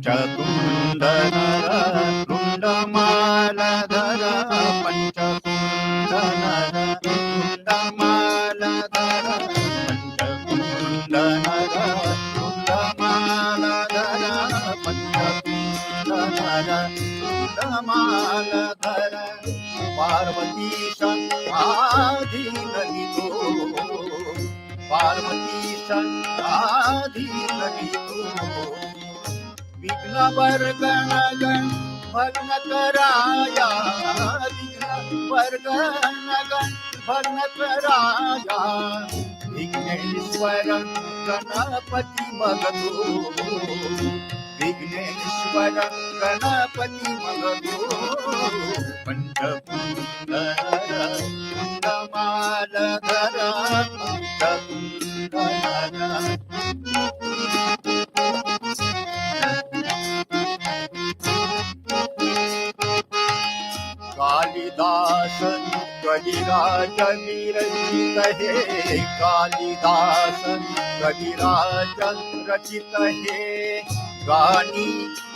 पंचतुंडनर तुंडमालधर पंचतुंडनर तुंडमालधर पंचतुंडनर तुंडमालधर पंचतुंडनर तुंडमालधर पार्वतीश आधीनलितो पार्वतीश आधीनलितो विघ्न वर्गण गण भग्न कराया विघ्न वर्गण गण भग्न कराया विघ्नेश्वर गणपती मगतो विघ्नेश्वर गणपती मगतो पंचतुंडनर तुंडमालधर पंचतुंडनर कालिदास कविराज विरचित हे कालिदास कविराज रचित हे गाणी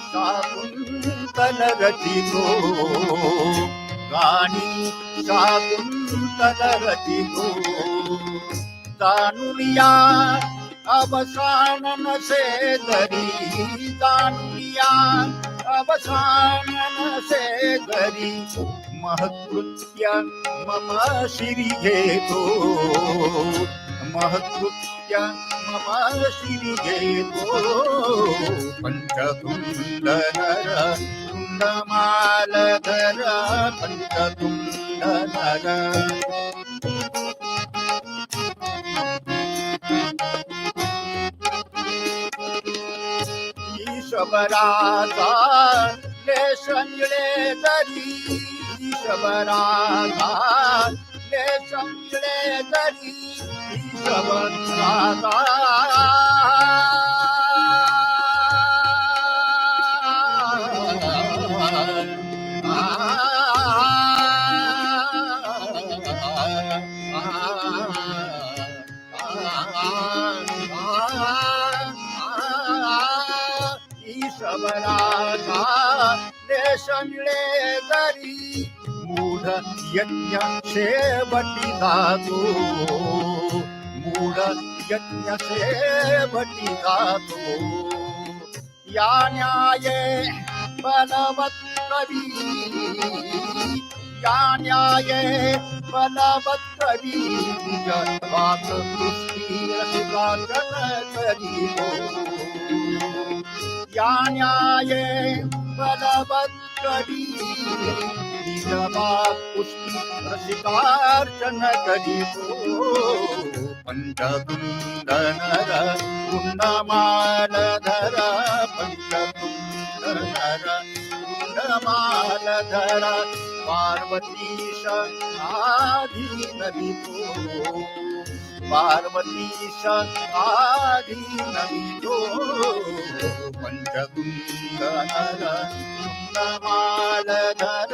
शाकुंतल रचितो गाणी शाकुंतल रचितो जानुया अवसान नसे तरी जानुया अवसान नसे तरी महत्कृत्य मम शिरी घेतो महत्कृत्य मम शिरी घेतो पंचतुंडनर तुंडमालधर पंचतुंडनर ईशवराजा लेशंगळे तरी ईशवराजा लेशंगळे तरी ईशवराजा ईशवराजा लेशंगळे तरी मूढ यज्ञ शेवटी जातो मूढ यज्ञ शेवटी जातो या न्याये बलवत कवी या न्याये बलवत कवी वाक दृष्टी रसिकार्जन करीतो या न्याये बलवत कवी पुष्टि रसिकार्चन करीतो पंचतुंडनर तुंडमालधर पंचतुंडनर तुंडमालधर पार्वतीश आधीनलितो पार्वतीश आधीनलितो पंचतुंडनर तुंडमालधर